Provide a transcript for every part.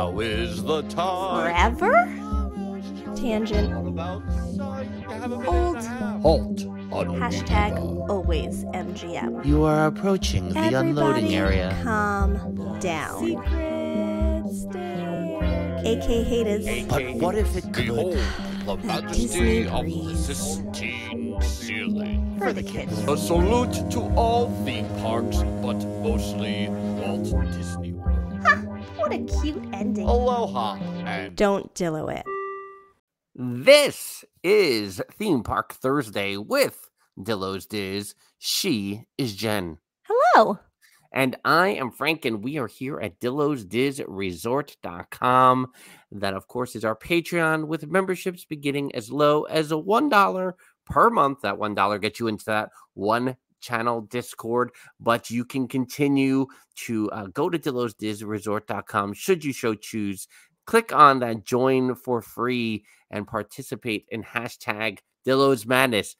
Now is the time. Forever? Tangent. Hold. Halt. Hashtag always MGM. You are approaching the unloading area. Calm down. AK haters. But what if it could? Behold the majesty of the Sistine Ceiling. For the kids. A salute to all theme parks, but mostly Walt Disney World. Ha! What a cute ending. Aloha and Don't DIllo it. This is Theme Park Thursday with DIllo's Diz. She is Jen. Hello. And I am Frank, and we are here at DIllosDizResort.com. That, of course, is our Patreon with memberships beginning as low as $1 per month. That $1 gets you into that one channel Discord, but you can continue to go to DIllosDizResort.com should you so choose. Click on that join for free and participate in hashtag Dillo's Madness.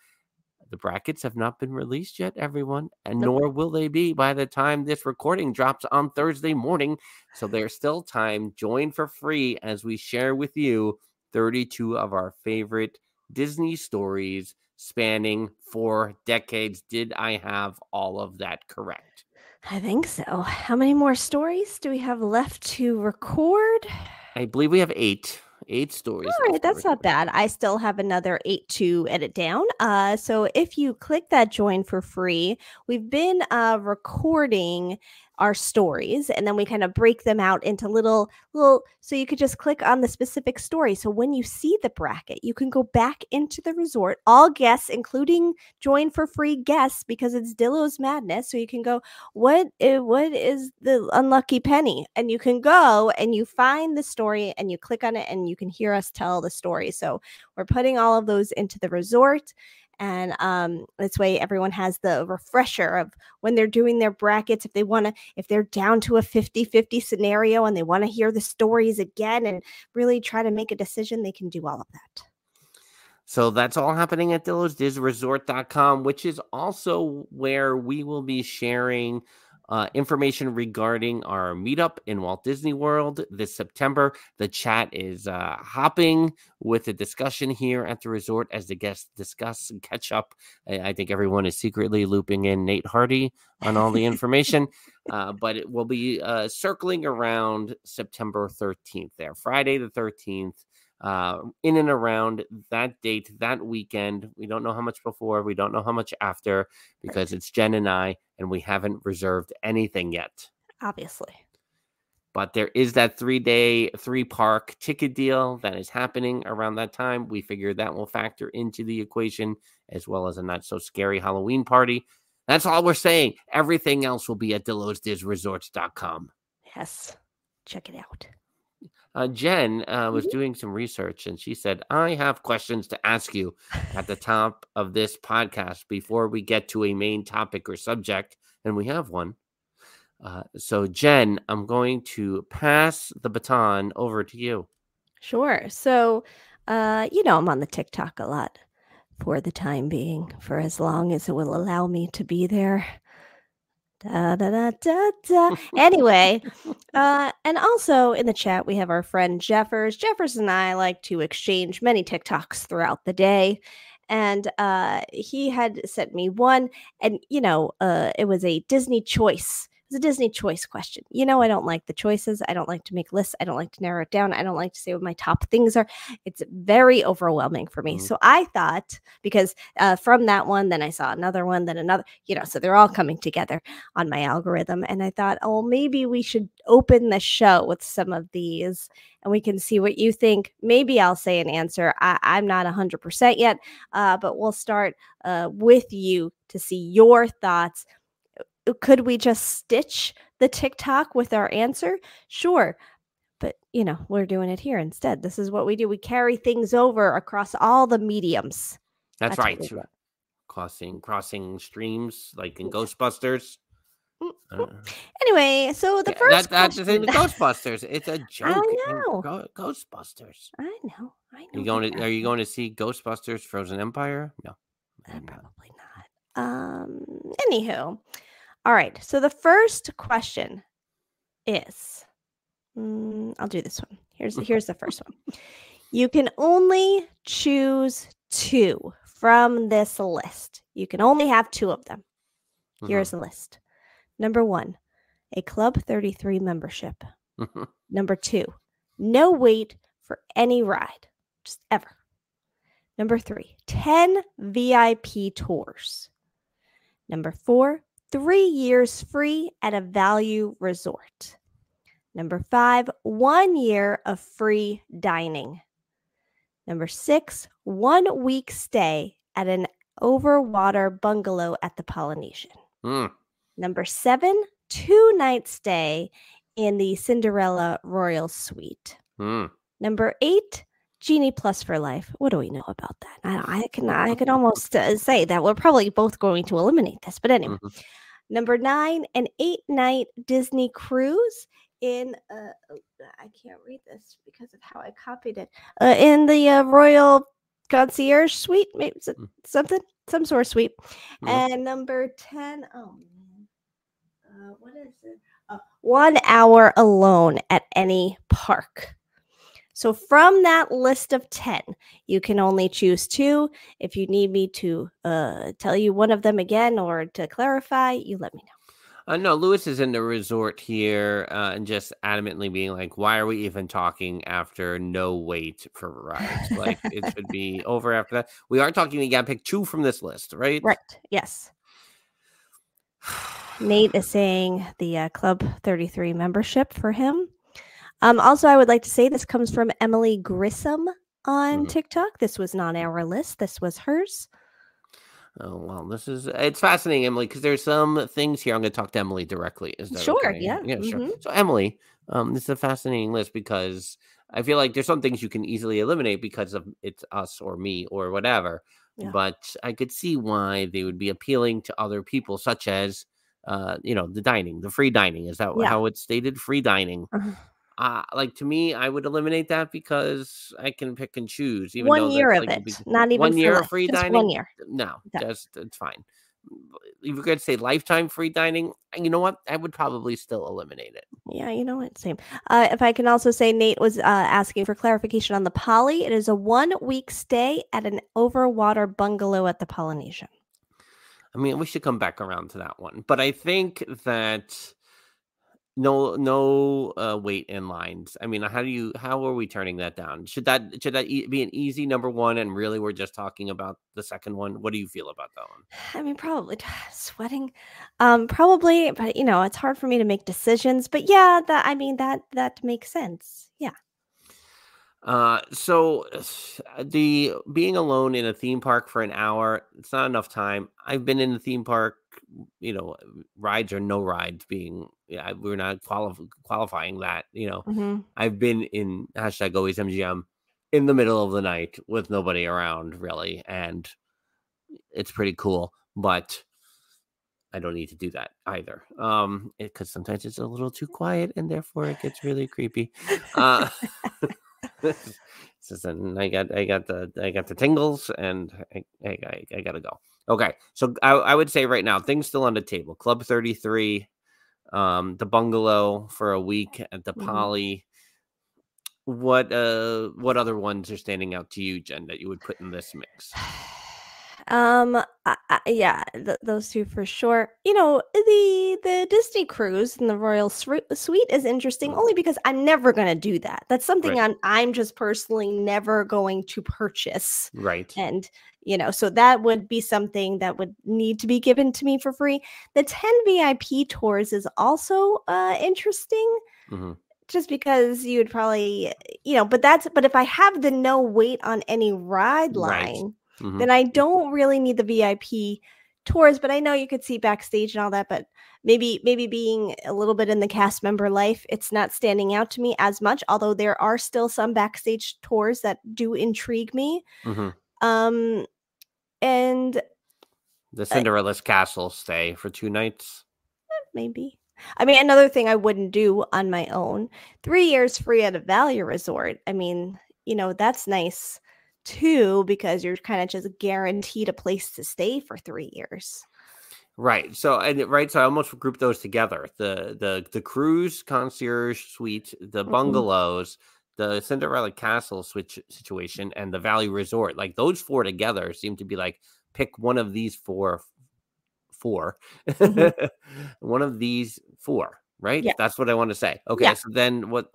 The brackets have not been released yet, everyone, and nor will they be by the time this recording drops on Thursday morning. So there's still time. Join for free as we share with you 32 of our favorite Disney stories spanning 4 decades. Did I have all of that correct? I think so. How many more stories do we have left to record? I believe we have 8 stories. All right, that's not bad. I still have another 8 to edit down. So if you click that join for free, we've been recording our stories, and then we kind of break them out into little, so you could just click on the specific story. So when you see the bracket, you can go back into the resort, all guests, including join for free guests, because it's Dillo's Madness. So you can go, what is the unlucky penny? And you can go and you find the story and you click on it and you can hear us tell the story. So we're putting all of those into the resort. And this way everyone has the refresher of when they're doing their brackets. If they're down to a 50-50 scenario and they want to hear the stories again and really try to make a decision, they can do all of that. So that's all happening at DillosDizResort.com, which is also where we will be sharing information regarding our meetup in Walt Disney World this September. The chat is hopping with a discussion here at the resort as the guests discuss and catch up. I think everyone is secretly looping in Nate Hardy on all the information, but it will be circling around September 13th there, Friday the 13th. In and around that date, that weekend. We don't know how much before, we don't know how much after, because it's Jen and I, and we haven't reserved anything yet. Obviously. But there is that 3-day, 3-park ticket deal that is happening around that time. We figure that will factor into the equation, as well as a not-so-scary Halloween party. That's all we're saying. Everything else will be at DillosDizResort.com. Yes. Check it out. Jen was doing some research, and she said, I have questions to ask you at the top of this podcast before we get to a main topic or subject, and we have one. So, Jen, I'm going to pass the baton over to you. Sure. So, I'm on the TikTok a lot for the time being, for as long as it will allow me to be there. Da, da, da, da, da. Anyway, and also in the chat, we have our friend Jeffers. Jeffers and I like to exchange many TikToks throughout the day. And he had sent me one, and, it was a Disney choice. It was a Disney choice question. I don't like the choices. I don't like to make lists. I don't like to narrow it down. I don't like to say what my top things are. It's very overwhelming for me. So I thought, because from that one, then I saw another one, then another, so they're all coming together on my algorithm. And I thought, oh, maybe we should open the show with some of these and we can see what you think. Maybe I'll say an answer. I'm not 100% yet, but we'll start with you to see your thoughts. Could we just stitch the TikTok with our answer? Sure. But, we're doing it here instead. This is what we do. We carry things over across all the mediums. That's right. Crossing streams like in Ghostbusters. Anyway, so the first that's the thing with Ghostbusters. It's a joke. I know. Ghostbusters. I know. Are you going to see Ghostbusters Frozen Empire? No. Probably not. Anywho. All right. So the first question is, I'll do this one. Here's the first one. You can only choose 2 from this list. You can only have 2 of them. Here's the list. Number 1, a Club 33 membership. Number 2, no wait for any ride, just ever. Number 3, 10 VIP tours. Number 4, 3 years free at a value resort. Number 5, 1 year of free dining. Number 6, 1 week stay at an overwater bungalow at the Polynesian. Number 7, 2 night stay in the Cinderella Royal Suite. Number 8, Genie Plus for life. What do we know about that? I can almost say that we're probably both going to eliminate this. But anyway, number 9, an 8-night Disney cruise in I can't read this because of how I copied it. In the Royal Concierge Suite, maybe some sort of suite. And number 10, what is it? 1 hour alone at any park. So from that list of 10, you can only choose 2. If you need me to tell you one of them again or to clarify, you let me know. No, Lewis is in the resort here and just adamantly being like, why are we even talking after no wait for rides? Like, it should be over after that. We are talking, you got to pick 2 from this list, right? Right. Yes. Nate is saying the Club 33 membership for him. Also, I would like to say this comes from Emily Grissom on TikTok. This was not our list. This was hers. Oh, well, it's fascinating, Emily, because there's some things here. I'm going to talk to Emily directly. Is that sure? Okay? Yeah. Sure. So, Emily, this is a fascinating list because I feel like there's some things you can easily eliminate because of it's us or me or whatever. Yeah. But I could see why they would be appealing to other people, such as, the dining, the free dining. Is that how it's stated? Free dining. Like, to me, I would eliminate that because I can pick and choose. Even 1 year of it, not even 1 year of free dining. 1 year. No, it's fine. If you're going to say lifetime free dining, you know what? I would probably still eliminate it. Yeah, you know what? Same. If I can also say, Nate was asking for clarification on the Poly. It is a 1 week stay at an overwater bungalow at the Polynesian. I mean, we should come back around to that one, but I think that. No wait in lines. I mean, how are we turning that down? Should that be an easy number 1? And really, we're just talking about the second one. What do you feel about that one? I mean, probably sweating, probably, but it's hard for me to make decisions. But yeah, that makes sense. Yeah. So the being alone in a theme park for an hour, it's not enough time. I've been in the theme park, rides or no rides we're not qualifying that, I've been in #AlwaysMGM in the middle of the night with nobody around really. And it's pretty cool, but I don't need to do that either. Because sometimes it's a little too quiet and therefore it gets really creepy. I got the tingles and I gotta go. Okay, so I would say right now things still on the table. Club 33, the bungalow for a week at the Poly. What other ones are standing out to you, Jen, that you would put in this mix? Those 2 for sure. The Disney cruise and the Royal Suite is interesting only because I'm never going to do that. That's something I'm just personally never going to purchase. Right. And so that would be something that would need to be given to me for free. The 10 VIP tours is also interesting. Just because you would probably, but if I have the no wait on any ride line, then I don't really need the VIP tours. But I know you could see backstage and all that, but maybe being a little bit in the cast member life, it's not standing out to me as much, although there are still some backstage tours that do intrigue me. And the Cinderella's castle stay for 2 nights. Maybe. I mean, another thing I wouldn't do on my own, 3 years free at a value resort. I mean, that's nice too, because you're kind of just guaranteed a place to stay for 3 years. Right. So so I almost grouped those together. The cruise concierge suite, the bungalows, the Cinderella Castle situation, and the Valley Resort. Like those four together seem to be like pick one of these four. One of these four, right? Yeah. That's what I want to say. Okay. Yeah. So then what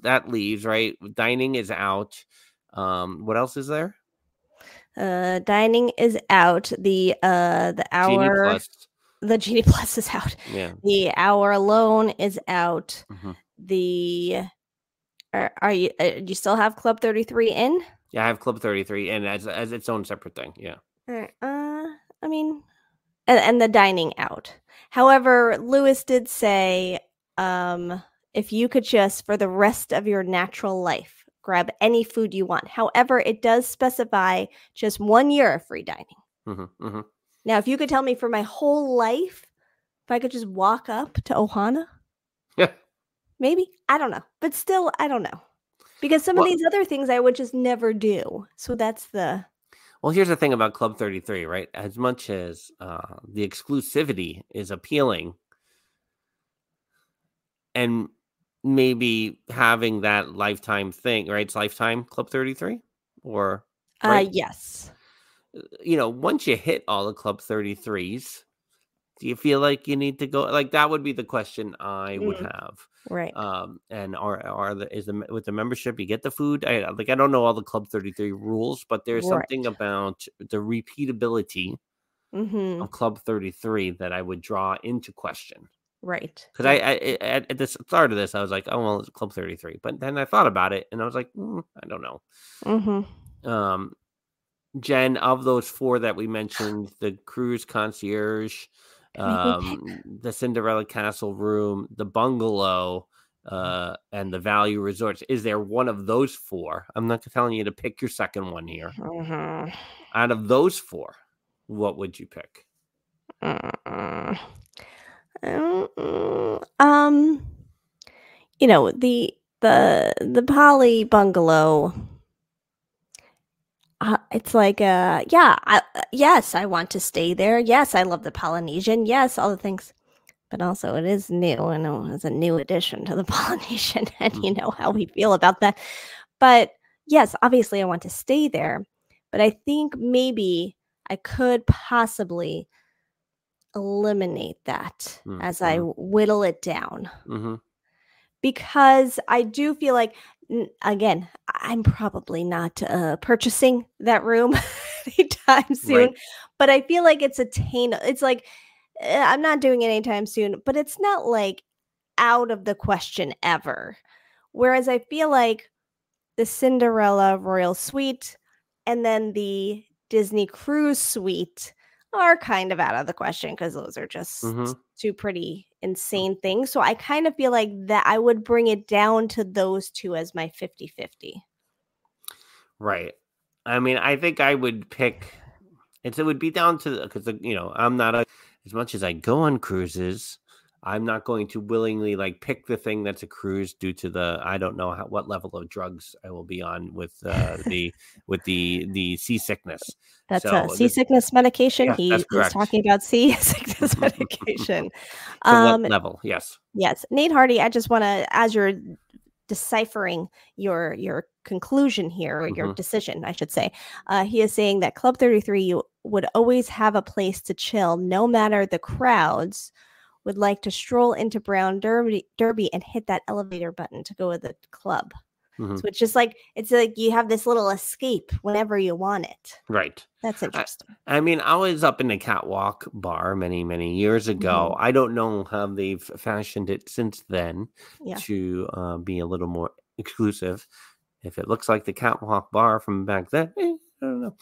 that leaves, right? Dining is out. What else is there? Dining is out. The Genie hour. Plus. The Genie Plus is out. Yeah. The hour alone is out. Mm-hmm. The are you do you still have Club 33 in? Yeah, I have Club 33 and as its own separate thing. Yeah. I mean, and the dining out. However, Lewis did say, if you could just for the rest of your natural life grab any food you want. However, it does specify just 1 year of free dining. Now, if you could tell me for my whole life, if I could just walk up to Ohana, yeah, maybe, I don't know, but still, I don't know, because some of these other things I would just never do. So that's the. Well, here's the thing about Club 33, right? As much as the exclusivity is appealing, and maybe having that lifetime thing, right? It's lifetime Club 33, or right? Yes. Once you hit all the Club 33s, do you feel like you need to go? Like that would be the question I would have. Right. And with the membership you get the food? I don't know all the Club 33 rules, but there's something about the repeatability of Club 33 that I would draw into question. Right. Because I at the start of this, I was like, oh well, it's Club 33, but then I thought about it and I was like, I don't know. Jen, of those four that we mentioned, the cruise concierge, the Cinderella Castle room, the bungalow, and the Value Resorts, is there one of those four? I'm not telling you to pick your second one here. Out of those four, what would you pick? The Poly bungalow. It's like, yes, I want to stay there. Yes, I love the Polynesian. Yes, all the things. But also it is new, and it's a new addition to the Polynesian, and you know how we feel about that. But yes, obviously I want to stay there. But I think maybe I could possibly eliminate that as I whittle it down. Because I do feel like, again, I'm probably not purchasing that room anytime soon, but I feel like it's attainable. It's like, I'm not doing it anytime soon, but it's not like out of the question ever. Whereas I feel like the Cinderella Royal Suite and then the Disney Cruise Suite are kind of out of the question because those are just two pretty insane things. So I kind of feel like that I would bring it down to those two as my 50-50. Right. I mean, I think I would pick, it would be down to, because, I'm not, as much as I go on cruises, I'm not going to willingly pick the thing that's a cruise due to I don't know what level of drugs I will be on with the seasickness. That's seasickness medication. Yeah, He's talking about seasickness medication. What level? Yes. Yes. Nate Hardy, I just want to, as you're deciphering your conclusion here, or your decision, I should say, he is saying that Club 33, you would always have a place to chill, no matter the crowds. Would like to stroll into Brown Derby and hit that elevator button to go to the club. So it's just like, you have this little escape whenever you want it. Right. That's interesting. I mean, I was up in the Catwalk bar many, many years ago. I don't know how they've fashioned it since then to be a little more exclusive. If it looks like the Catwalk bar from back then, I don't know.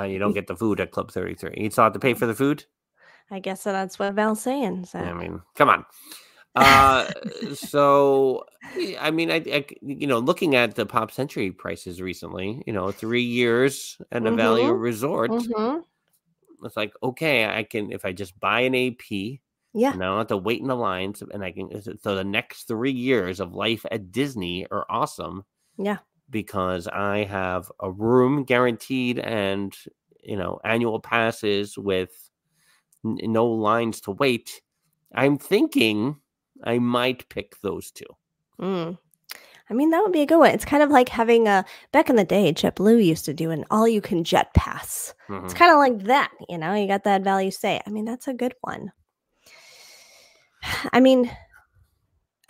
You don't get the food at Club 33. You still have to pay for the food? I guess that's what Val's saying. So. I mean, come on. So, I mean, I looking at the Pop Century prices recently, 3 years and a Value Resort, it's like, okay, I can, if I just buy an AP, and I don't have to wait in the lines, and I can, so the next 3 years of life at Disney are awesome. Yeah. Because I have a room guaranteed and, annual passes with no lines to wait. I'm thinking I might pick those two. Mm. I mean, that would be a good one. It's kind of like having back in the day, JetBlue used to do an all-you-can jet pass. It's kind of like that, you know. You got that value stay. I mean, that's a good one. I mean,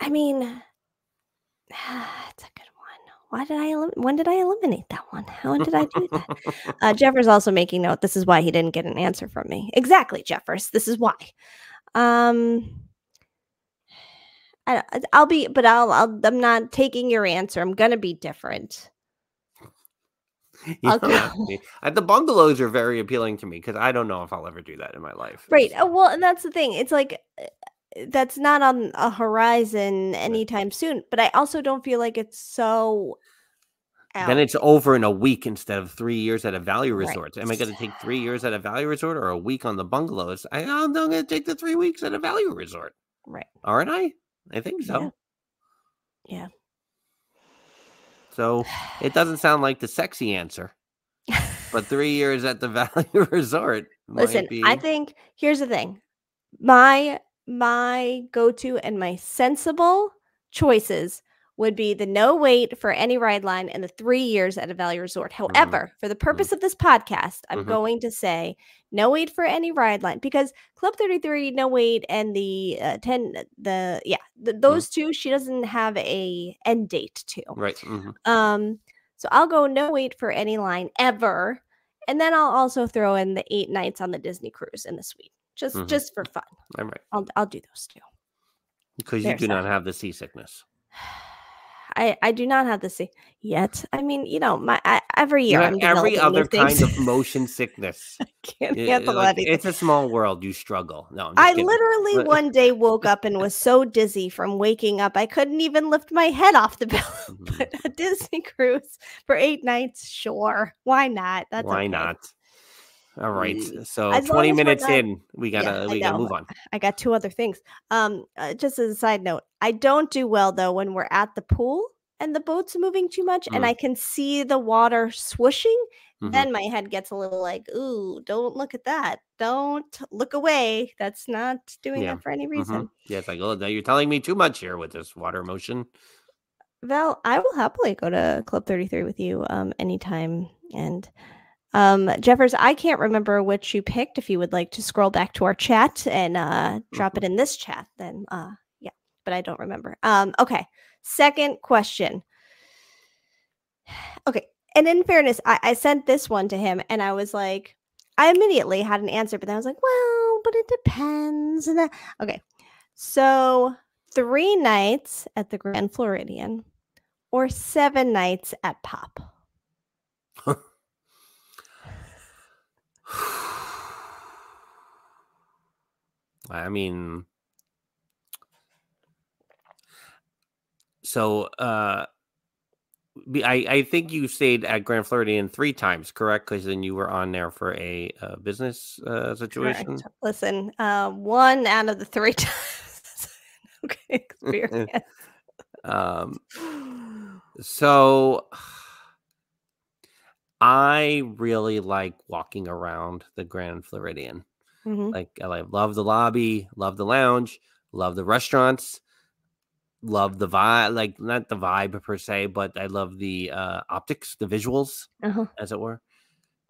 it's a good one. When did I eliminate that one? How did I do that? Jeffers also making note. This is why he didn't get an answer from me. Exactly, Jeffers. This is why. I'm not taking your answer. I'm gonna be different. The bungalows are very appealing to me because I don't know if I'll ever do that in my life. Right. Well, and that's the thing. It's like that's not on a horizon anytime soon. But I also don't feel like it's so. Then it's over in a week instead of 3 years at a value resort. Am I going to take 3 years at a value resort or a week on the bungalows? I'm going to take the 3 weeks at a value resort. Right. Aren't I? I think so. Yeah. So it doesn't sound like the sexy answer, but 3 years at the value resort. Listen, I think here's the thing. My go-to and my sensible choices would be the no wait for any ride line and the 3 years at a value resort. However, for the purpose of this podcast, I'm going to say no wait for any ride line because Club 33, no wait, and the those two, she doesn't have a end date to. Right. So I'll go no wait for any line ever, and then I'll also throw in the 8 nights on the Disney cruise in the suite, just for fun. I'm right. I'll do those two because you do not have the seasickness. I do not have the sea yet. I mean, every year I'm every other kind of motion sickness. I can't handle anything. It's a small world. You struggle. No, I literally one day woke up and was so dizzy from waking up I couldn't even lift my head off the pillow. But a Disney cruise for 8 nights, sure, why not? Why not? All right. So 20 minutes in, we gotta move on. I got 2 other things. Just as a side note, I don't do well though when we're at the pool and the boat's moving too much and I can see the water swooshing. Then my head gets a little like, ooh, don't look at that. Don't look away. That's not doing that for any reason. Yeah, it's like, oh, now you're telling me too much here with this water motion. Val, I will happily go to Club 33 with you anytime. And Jeffers, I can't remember which you picked. If you would like to scroll back to our chat and drop it in this chat, then but I don't remember. Okay. Second question. Okay. And in fairness, I sent this one to him and I was like, I immediately had an answer, but then I was like, well, but it depends. And okay. So 3 nights at the Grand Floridian or 7 nights at Pop. I mean, so I think you stayed at Grand Floridian 3 times, correct? Because then you were on there for a business situation. Correct. Listen, 1 out of the 3 times. Okay, experience. So I really like walking around the Grand Floridian. Like I love the lobby, love the lounge, love the restaurants, love the vibe, like not the vibe per se, but I love the optics, the visuals, as it were.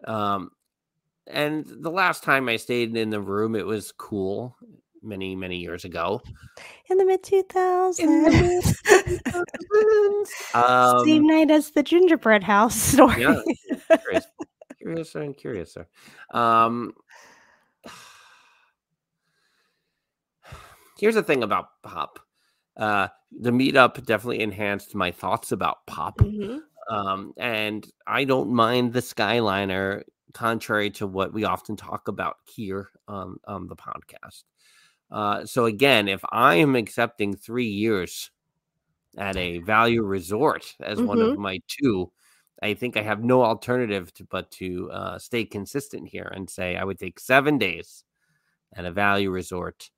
And the last time I stayed in the room, it was cool many, many years ago. In the mid-2000s. Same night as the gingerbread house story. Yeah, curious. Here's the thing about Pop. The meetup definitely enhanced my thoughts about Pop. And I don't mind the Skyliner, contrary to what we often talk about here on the podcast. So again, if I am accepting 3 years at a value resort as one of my 2, I think I have no alternative but to stay consistent here and say I would take 7 days at a value resort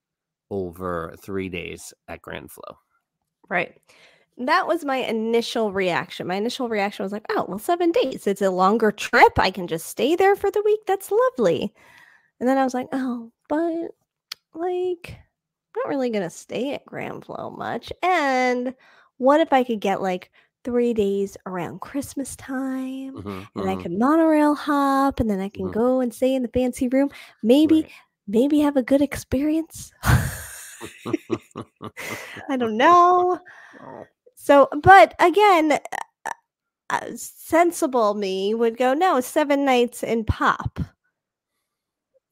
over 3 days at Grand Flow. Right. That was my initial reaction. My initial reaction was like, oh, well, 7 days. It's a longer trip. I can just stay there for the week. That's lovely. And then I was like, oh, but like, I'm not really gonna stay at Grand Flow much. And what if I could get like 3 days around Christmas time, and I can monorail hop, and then I can go and stay in the fancy room. Maybe have a good experience. I don't know. So, but again, sensible me would go, no, 7 nights in Pop.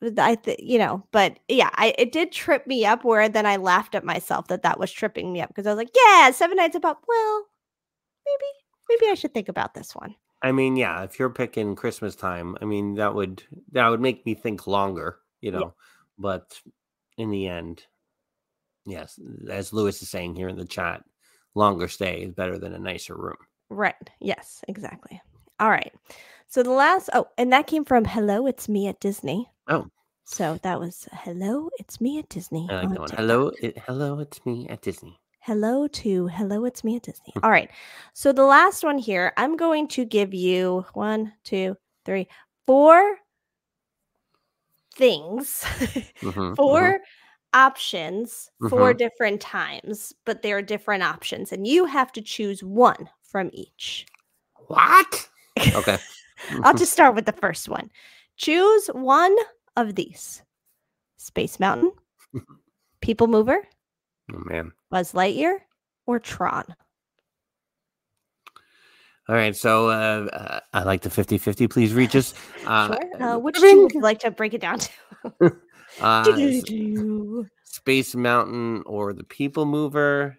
But yeah, it did trip me up, where then I laughed at myself that was tripping me up, because I was like, yeah, 7 nights in Pop. Well, maybe I should think about this one. I mean, yeah, if you're picking Christmas time, I mean, that would make me think longer, but in the end, yes, as Lewis is saying here in the chat, longer stay is better than a nicer room. Right. Yes, exactly. All right. So the last, and that came from Hello, It's Me at Disney. Oh. So that was Hello, It's Me at Disney. I like that one. Hello, it's me at Disney. Hello, It's Me at Disney. All right. So the last one here, I'm going to give you 1, 2, 3, 4 things, 4 options, 4 different times, but they're different options, and you have to choose one from each. What? Okay. I'll just start with the first one. Choose one of these: Space Mountain, People Mover, oh man, Buzz Lightyear, or Tron. All right, so I like the 50-50. Please reach us. Sure. Which two would you like to break it down to? Space Mountain or the People Mover?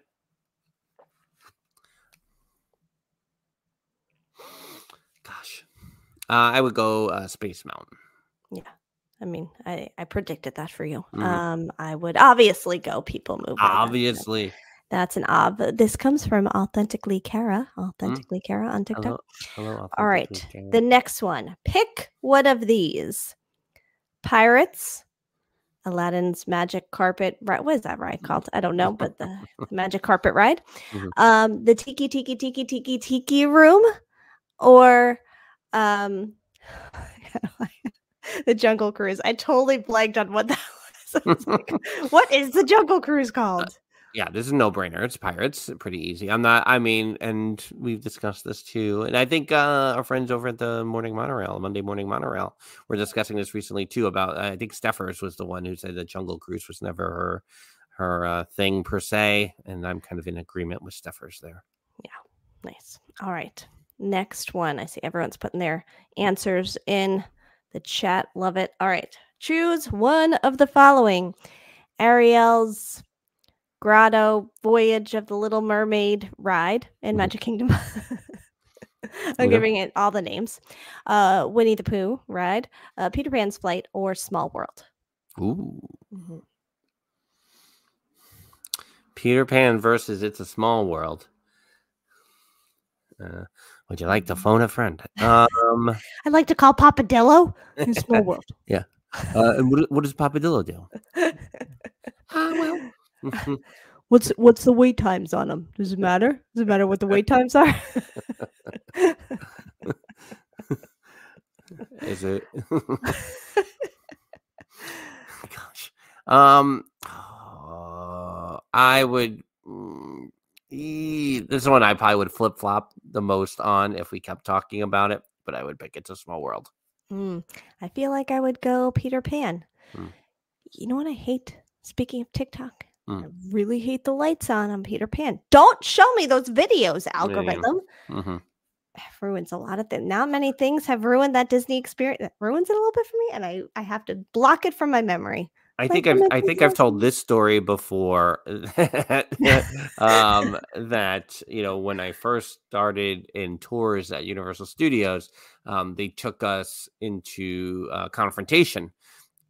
Gosh, I would go Space Mountain. Yeah. I mean, I predicted that for you. I would obviously go People Mover. Obviously. That's an This comes from Authentically Kara. Authentically Kara on TikTok. Hello, all right. Kara. The next one. Pick one of these: Pirates, Aladdin's Magic Carpet Ride. What is that ride called? I don't know, but the Magic Carpet Ride. The Tiki Room, or the Jungle Cruise. I totally blanked on what that was. I was like, what is the Jungle Cruise called? Yeah, this is a no-brainer. It's Pirates. Pretty easy. And we've discussed this too. And I think our friends over at the Monday Morning Monorail, were discussing this recently too, about, I think Steffers was the one who said the Jungle Cruise was never her thing per se. And I'm kind of in agreement with Steffers there. Yeah, nice. All right. Next one. I see everyone's putting their answers in the chat. Love it. All right. Choose one of the following: Ariel's Grotto Voyage of the Little Mermaid ride in Magic Kingdom. I'm giving it all the names. Winnie the Pooh ride, Peter Pan's Flight, or Small World. Ooh. Peter Pan versus It's a Small World. Would you like to phone a friend? I'd like to call Papa DIllo in Small World. Yeah. And what does Papa DIllo do? Well. What's the wait times on them? Does it matter? Does it matter what the wait times are? Is it? Gosh. I would. This one I probably would flip flop the most on if we kept talking about it, but I would pick It's a Small World. I feel like I would go Peter Pan. You know what I hate? Speaking of TikTok, I really hate the lights on Peter Pan. Don't show me those videos, algorithm. Ruins a lot of things. Not many things have ruined that Disney experience. That ruins it a little bit for me, and I have to block it from my memory. I think I've told this story before. That when I first started in tours at Universal Studios, they took us into Confrontation.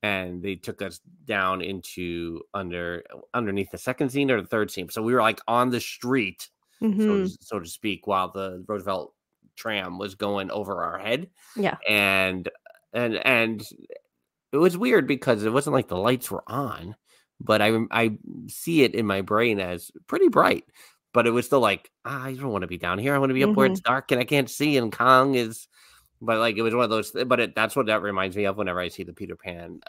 And they took us down into underneath the second scene or the third scene. So we were like on the street, so to speak, while the Roosevelt tram was going over our head. Yeah. And it was weird because it wasn't like the lights were on, but I see it in my brain as pretty bright. But it was still like, I don't want to be down here. I want to be up where it's dark and I can't see. And Kong is But like it was one of those, that's what that reminds me of whenever I see the Peter Pan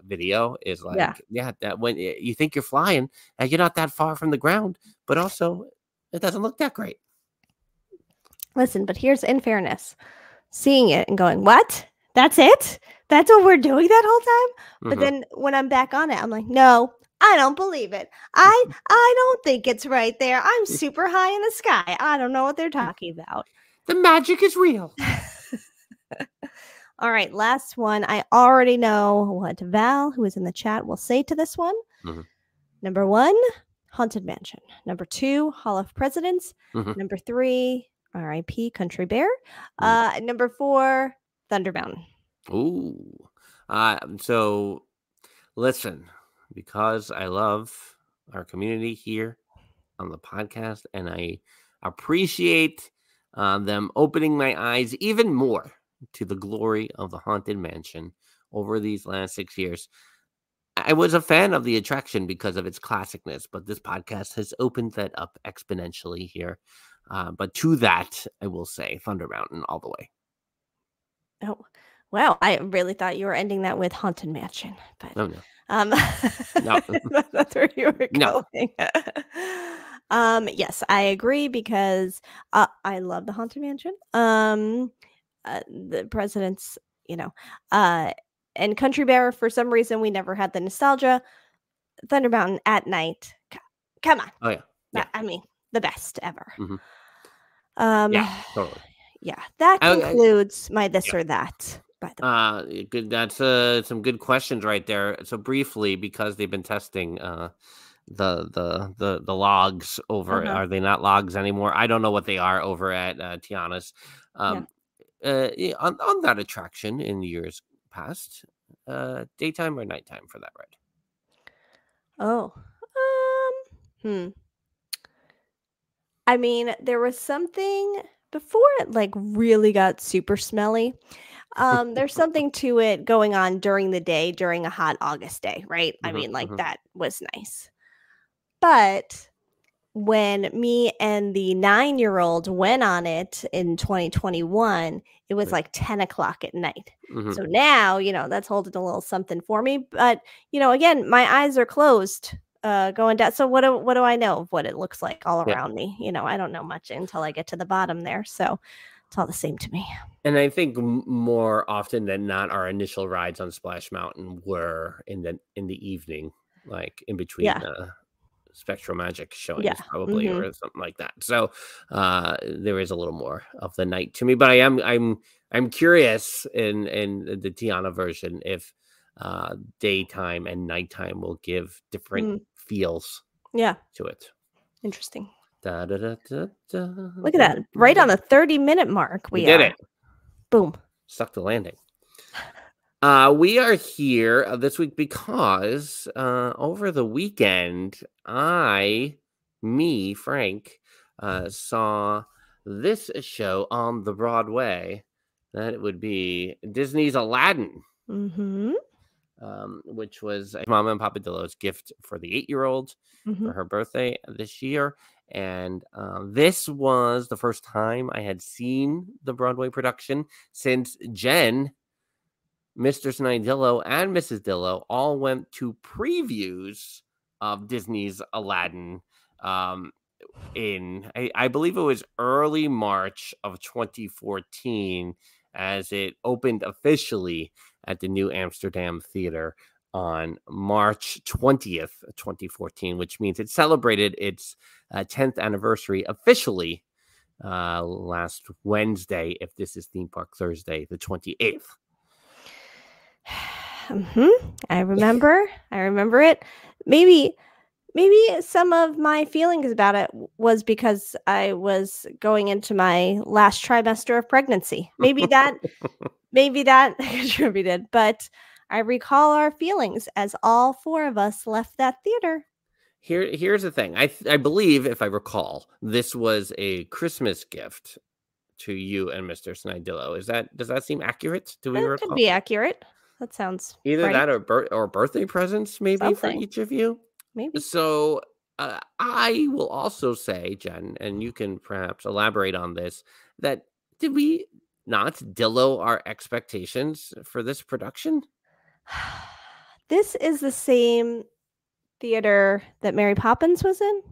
video. Is like, that when you think you're flying and you're not that far from the ground, but also it doesn't look that great. Listen, but here's in fairness, seeing it and going, what? That's it? That's what we're doing that whole time? But then when I'm back on it, I'm like, no, I don't believe it. I don't think it's right there. I'm super high in the sky. I don't know what they're talking about. The magic is real. All right, last one. I already know what Val, who is in the chat, will say to this one. Number 1, Haunted Mansion. Number 2, Hall of Presidents. Number 3, R.I.P. Country Bear. Number 4, Thunder Mountain. Ooh. So listen, because I love our community here on the podcast, and I appreciate them opening my eyes even more to the glory of the Haunted Mansion over these last 6 years. I was a fan of the attraction because of its classicness, but this podcast has opened that up exponentially here. But to that, I will say Thunder Mountain all the way. Oh, wow. I really thought you were ending that with Haunted Mansion. But no. No. That's where you were going. Yes, I agree because I love the Haunted Mansion. The Presidents, and Country Bear, for some reason, we never had the nostalgia. Thunder Mountain at night. Come on. Oh, yeah. I mean, the best ever. Yeah, totally. Yeah, that concludes my this or that. By the way, good. That's some good questions right there. So briefly, because they've been testing the logs over. Are they not logs anymore? I don't know what they are over at Tiana's. On that attraction in years past, daytime or nighttime for that ride? Oh, I mean, there was something before it like really got super smelly. There's something to it going on during the day, during a hot August day, right? I mean, like that was nice. But when me and the 9-year-old went on it in 2021, it was like 10 o'clock at night. So now, that's holding a little something for me. But, again, my eyes are closed going down. So what do I know of what it looks like all around me? I don't know much until I get to the bottom there. So it's all the same to me. And I think more often than not, our initial rides on Splash Mountain were in the evening, like in between Spectral Magic showings, probably, or something like that. So there is a little more of the night to me, but I'm curious in the Tiana version if daytime and nighttime will give different feels to it. Interesting. Da, da, da, da, da, Look at that. Right on the 30-minute mark. We did it. Boom. Stuck the landing. We are here this week because over the weekend, Frank, saw this show on the Broadway. That it would be Disney's Aladdin, which was Mama and Papa DIllo's gift for the 8-year-old for her birthday this year. And this was the first time I had seen the Broadway production since Jen, Mr. DIllo, and Mrs. DIllo all went to previews of Disney's Aladdin in, I believe it was early March of 2014, as it opened officially at the New Amsterdam Theater on March 20th, 2014, which means it celebrated its 10th anniversary officially last Wednesday, if this is Theme Park Thursday, the 28th. I remember it. Maybe some of my feelings about it was because I was going into my last trimester of pregnancy. Maybe that contributed, but I recall our feelings as all 4 of us left that theater. Here's the thing. I believe, if I recall, this was a Christmas gift to you and Mr. DIllo. Does that seem accurate? Do we recall? Could be accurate. That sounds either right. that or birthday presents, maybe Something. for each of you. Maybe. So I will also say, Jen, and you can perhaps elaborate on this, that did we not DIllo our expectations for this production? This is the same theater that Mary Poppins was in?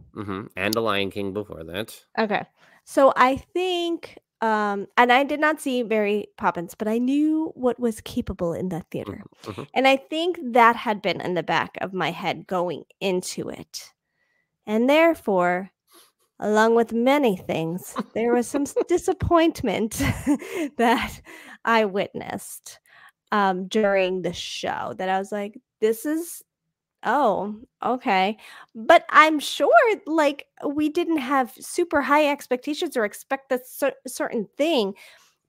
And The Lion King before that. Okay. So I think, and I did not see Mary Poppins, but I knew what was capable in that theater. And I think that had been in the back of my head going into it. And therefore, along with many things, there was some disappointment that I witnessed during the show that I was like, this is, oh, okay. But I'm sure like we didn't have super high expectations or expect a certain thing.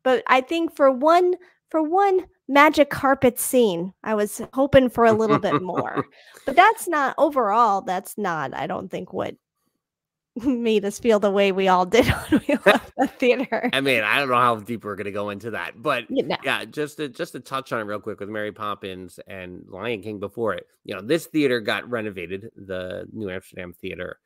But I think for one magic carpet scene, I was hoping for a little bit more. But that's not overall, that's not, I don't think, what made us feel the way we all did when we left the theater. I mean, I don't know how deep we're going to go into that, but No. yeah, just to touch on it real quick with Mary Poppins and Lion King before it, this theater got renovated, the New Amsterdam Theater,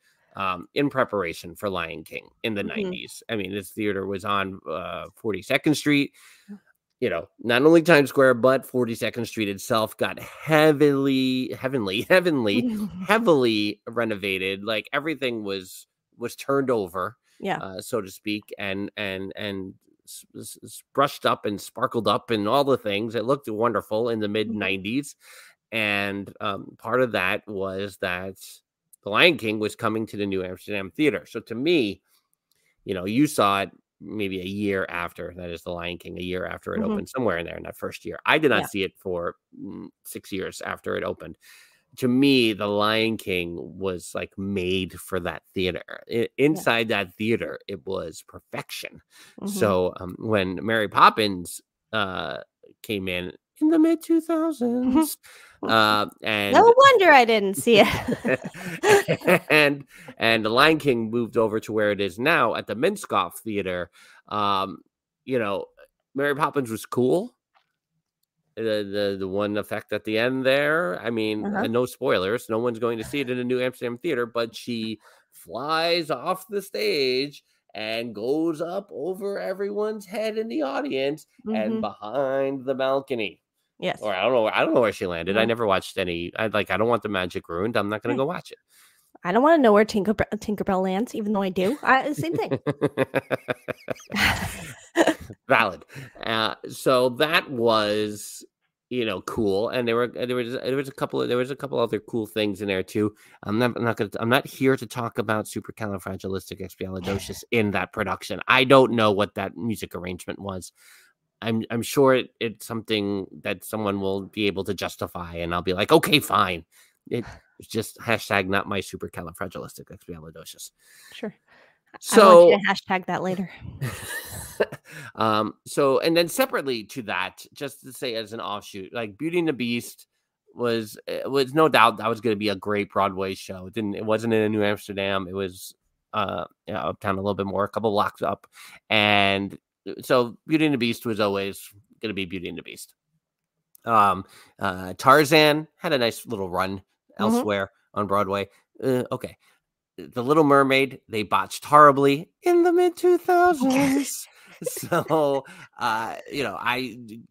in preparation for Lion King in the 90s. I mean, this theater was on 42nd Street. Not only Times Square, but 42nd Street itself got heavily renovated. Like everything was turned over, so to speak, and brushed up and sparkled up and all the things. It looked wonderful in the mid 90s. And part of that was that The Lion King was coming to the New Amsterdam Theater. So to me, you saw it maybe a year after, that is The Lion King, a year after it opened, somewhere in there in that first year. I did not see it for 6 years after it opened. To me, The Lion King was like made for that theater. Inside that theater, it was perfection. So when Mary Poppins came in the mid 2000s, and no wonder I didn't see it. and The Lion King moved over to where it is now at the Minskoff Theater. Mary Poppins was cool. The one effect at the end there, I mean, no spoilers, no one's going to see it in a New Amsterdam Theater, but she flies off the stage and goes up over everyone's head in the audience and behind the balcony. Yes. Or I don't know where she landed. I never watched any. I don't want the magic ruined. I'm not going to go watch it. I don't want to know where Tinkerbell lands, even though I do. Same thing. Valid. So that was, cool, and there was a couple other cool things in there too. I'm not here to talk about supercalifragilisticexpialidocious in that production. I don't know what that music arrangement was. I'm sure it's something that someone will be able to justify, and I'll be like, okay, fine. It's just hashtag not my supercalifragilisticexpialidocious. Sure. So I want you to hashtag that later. So, and then separately to that, just to say as an offshoot, like Beauty and the Beast was no doubt that was going to be a great Broadway show. It wasn't in New Amsterdam. It was uptown a little bit more, a couple blocks up. And so Beauty and the Beast was always going to be Beauty and the Beast. Tarzan had a nice little run elsewhere on Broadway. Okay. The Little Mermaid, they botched horribly in the mid 2000s. So, I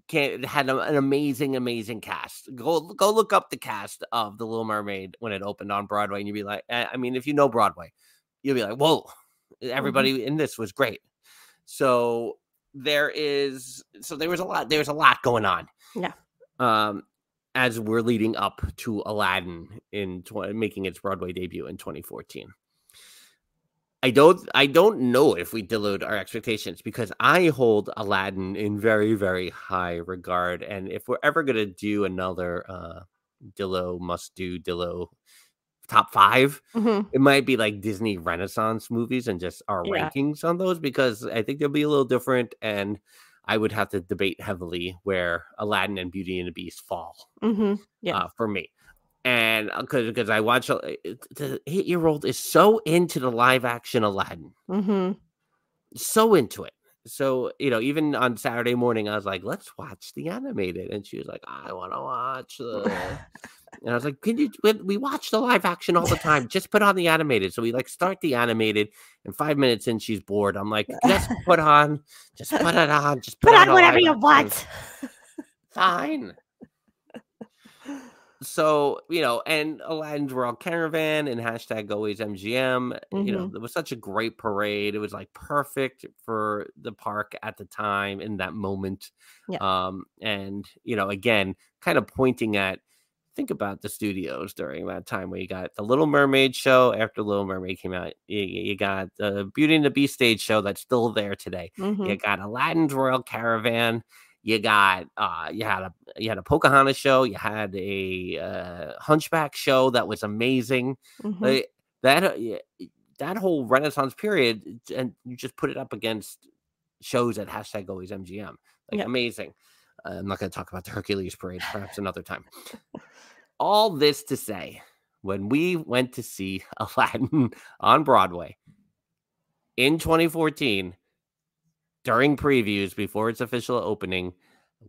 had an amazing cast. Go look up the cast of The Little Mermaid when it opened on Broadway, and you'd be like, I mean, if you know Broadway, you'll be like, whoa, everybody in this was great. So there was a lot going on. Yeah. As we're leading up to Aladdin making its Broadway debut in 2014. I don't know if we DIlloed our expectations, because I hold Aladdin in very, very high regard. And if we're ever going to do another DIllo top 5, it might be like Disney Renaissance movies and just our rankings on those, because I think they'll be a little different, and I would have to debate heavily where Aladdin and Beauty and the Beast fall for me. And because I watch, the 8-year-old is so into the live action Aladdin, so into it. So, even on Saturday morning, I was like, let's watch the animated. And she was like, I want to watch And I was like, we watch the live action all the time. Just put on the animated. So we like start the animated, and 5 minutes in, she's bored. I'm like, just put it on. Just put on a whatever live you action. want. Fine. So, and Aladdin's World Caravan and #AlwaysMGM, Mhm. it was such a great parade. It was like perfect for the park at the time in that moment. Yeah. And, again, kind of pointing at, think about the studios during that time where you got the Little Mermaid show after Little Mermaid came out. You got the Beauty and the Beast stage show that's still there today. You Mhm. got Aladdin's Royal Caravan. You got you had a Pocahontas show. You had a Hunchback show that was amazing. Mhm. That whole Renaissance period, and you just put it up against shows at #AlwaysMGM, like Yep. amazing. I'm not going to talk about the Hercules parade, perhaps another time. All this to say, when we went to see Aladdin on Broadway in 2014, during previews before its official opening,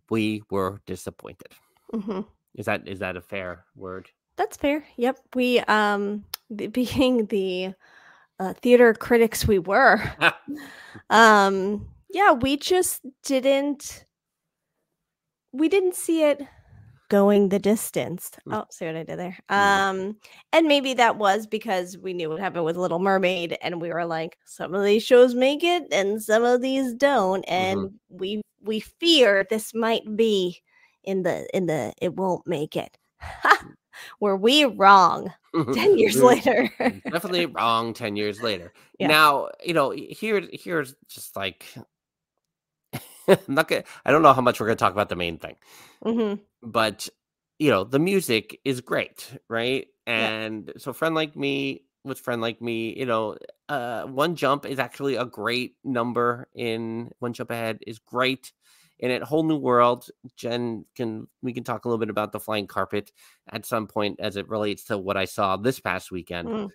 we were disappointed. Mhm. Is that a fair word? That's fair. Yep. We being the theater critics we were, yeah, we just didn't see it going the distance. Oh, see what I did there? And maybe that was because we knew what happened with Little Mermaid, and we were like, some of these shows make it, and some of these don't, and we fear this might be in the it won't make it. Were we wrong? 10 years later. Definitely wrong 10 years later. Yeah. Now, here's just like I don't know how much we're gonna talk about the main thing. Mhm. But the music is great, right? Yeah. And so Friend Like Me, One Jump is actually a great number in One Jump Ahead is great. In it, Whole New World, we can talk a little bit about the flying carpet at some point as it relates to what I saw this past weekend.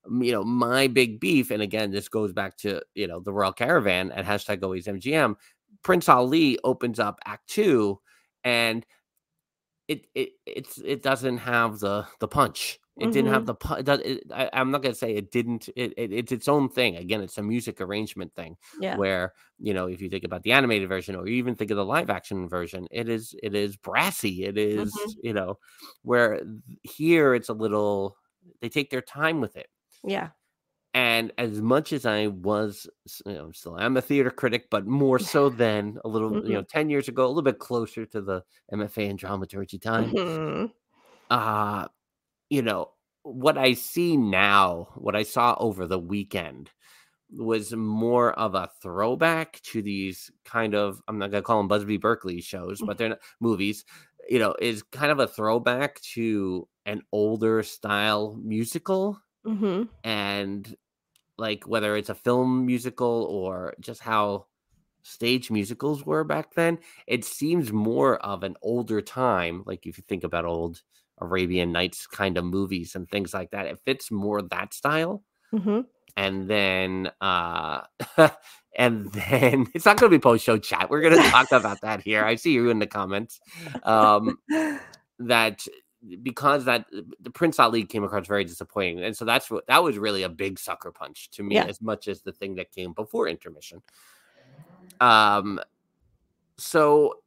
Mm. My big beef, and again, this goes back to the Royal Caravan at #AlwaysMGM. Prince Ali opens up Act 2, and it doesn't have the punch. It didn't have Mhm. the punch. I'm not gonna say it didn't. It's its own thing. Again, it's a music arrangement thing. Yeah. Where if you think about the animated version, or you even think of the live action version, it is brassy. It is Mhm. where here it's a little. They take their time with it. Yeah. And as much as I was, still I'm a theater critic, but more so than a little, Mhm. 10 years ago, a little bit closer to the MFA in dramaturgy time. Mhm. Uh, you know, what I see now, what I saw over the weekend was more of a throwback to these kind of, I'm not going to call them Busby Berkeley shows, but they're not movies, is kind of a throwback to an older style musical. Mhm. And like whether it's a film musical or just how stage musicals were back then, it seems more of an older time. Like if you think about old Arabian Nights kind of movies and things like that, it fits more that style. Mhm. And then and then it's not going to be post-show chat. We're going to talk about that here. I see you in the comments. That because the Prince Ali came across very disappointing, and so that was really a big sucker punch to me, Yeah. as much as the thing that came before intermission. So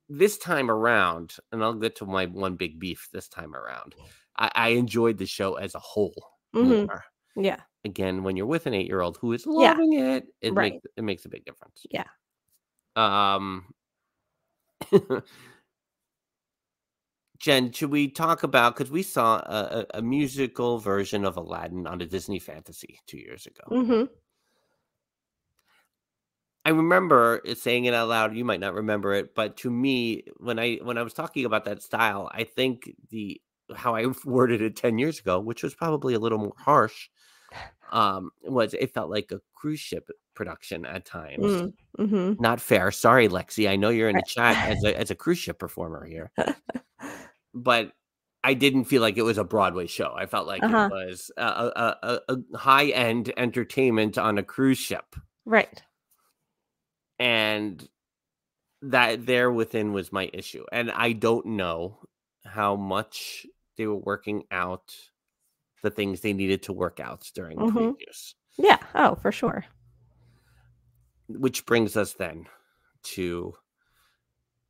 this time around, and I'll get to my one big beef this time around. I enjoyed the show as a whole Mhm. more. Yeah. Again, when you're with an 8-year-old who is Yeah. loving it, Right. it makes a big difference. Yeah. Jen, should we talk about, because we saw a musical version of Aladdin on a Disney Fantasy 2 years ago. Mhm. I remember saying it out loud. You might not remember it, but to me, when I was talking about that style, I think how I worded it 10 years ago, which was probably a little more harsh, was it felt like a cruise ship production at times. Mm. Mhm. Not fair. Sorry, Lexi. I know you're in the chat Right. as a cruise ship performer here. But I didn't feel like it was a Broadway show. I felt like it Uh-huh. was a high-end entertainment on a cruise ship. Right. And that there within was my issue. And I don't know how much they were working out the things they needed to work out during previews. Yeah. Oh, for sure. Which brings us then to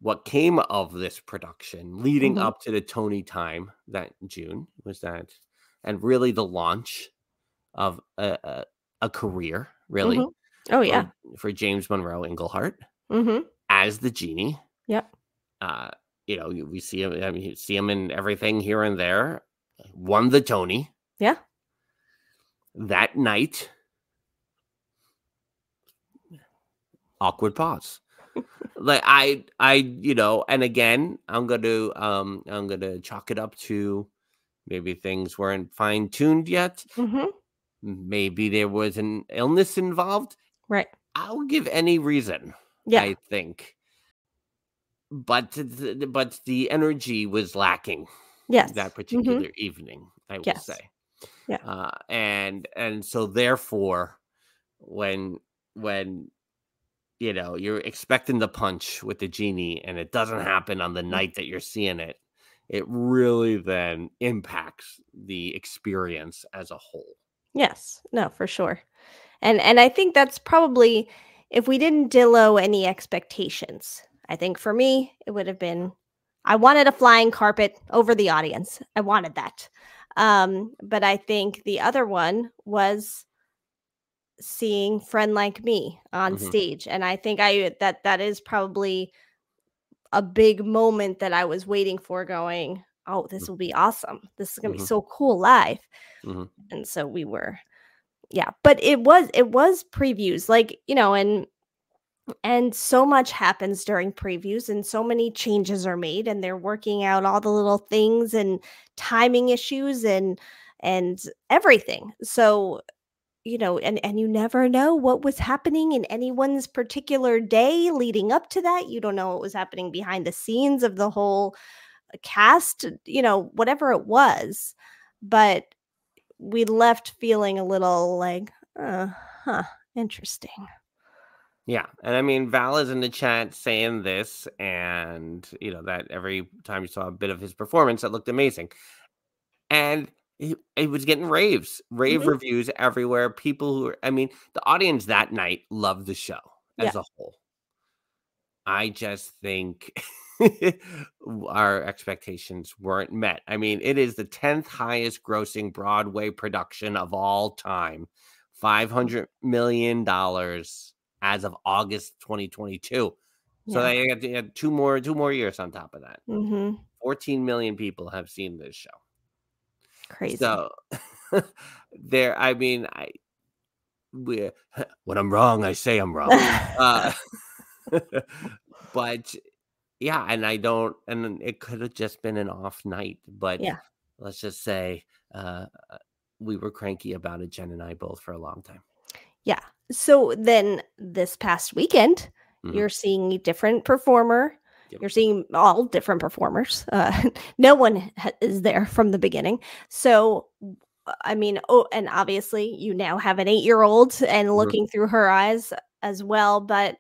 what came of this production leading up to the Tony time that June was that, and really the launch of a career, really. Oh, yeah. For James Monroe Englehart Mm-hmm. as the genie. Yep. You know, we see him. I mean, you see him in everything here and there. Won the Tony. Yeah. That night. Awkward pause. Like I, you know, and again, I'm gonna chalk it up to maybe things weren't fine tuned yet. Mm-hmm. Maybe there was an illness involved. Right. I'll give any reason. Yeah. I think, but the energy was lacking. Yes. That particular evening, I will say. Yeah. And so therefore, when you know, you're expecting the punch with the genie and it doesn't happen on the night that you're seeing it, it really then impacts the experience as a whole. Yes. No, for sure. And I think that's probably, if we didn't DIllo any expectations, I think for me, it would have been, I wanted a flying carpet over the audience. I wanted that. But I think the other one was seeing Friend Like Me on stage. And I think that is probably a big moment that I was waiting for, going, oh, this will be awesome. This is gonna be so cool live. And so we were, but it was previews, like, you know, and so much happens during previews and so many changes are made and they're working out all the little things and timing issues and everything. So, you know, and you never know what was happening in anyone's particular day leading up to that. You don't know what was happening behind the scenes of the whole cast, you know, whatever it was. But we left feeling a little like, interesting. Yeah. And I mean, Val is in the chat saying this, and, you know, that every time you saw a bit of his performance, that looked amazing. And it was getting rave reviews everywhere. People who, I mean, the audience that night loved the show as a whole. I just think our expectations weren't met. I mean, it is the 10th highest grossing Broadway production of all time, $500 million as of August 2022. So they had two more years on top of that. 14 million people have seen this show. Crazy. So there, I mean, when I'm wrong, I say I'm wrong. But yeah, and it could have just been an off night, but let's just say we were cranky about it, Jen and I both, for a long time. Yeah. So then this past weekend, you're seeing a different performer. You're seeing all different performers. No one is there from the beginning. So, I mean, and obviously you now have an 8-year-old and looking through her eyes as well. But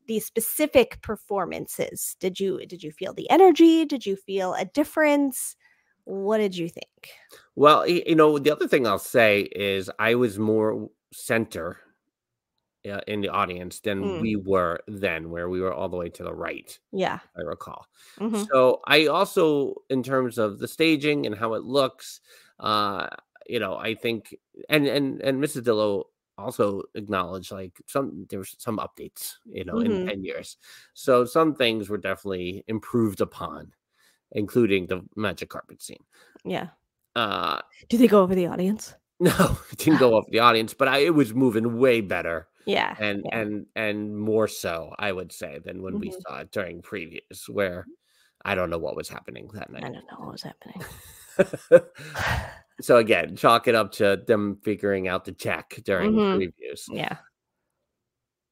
the specific performances, did you feel the energy? Did you feel a difference? What did you think? Well, you know, the other thing I'll say is I was more center in the audience than we were then, where we were all the way to the right. Yeah, I recall. So I also, in terms of the staging and how it looks, you know, I think, and Mrs. DIllo also acknowledged, like, there were some updates, you know, in 10 years. So some things were definitely improved upon, including the magic carpet scene. Yeah. Do they go over the audience? No, it didn't go over the audience, but it was moving way better. Yeah. And more so, I would say, than when we saw it during previews, where I don't know what was happening that night. I don't know what was happening. So again, chalk it up to them figuring out the check during previews. Yeah.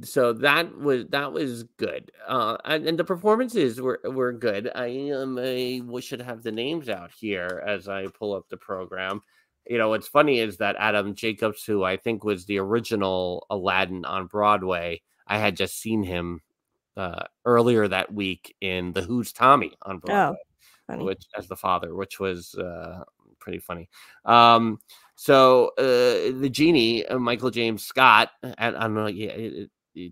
So that was good. And the performances were good. We should have the names out here as I pull up the program. You know, what's funny is that Adam Jacobs, who I think was the original Aladdin on Broadway, I had just seen him earlier that week in The Who's Tommy on Broadway. funny. which as the father, which was pretty funny. So the genie, Michael James Scott, I don't know,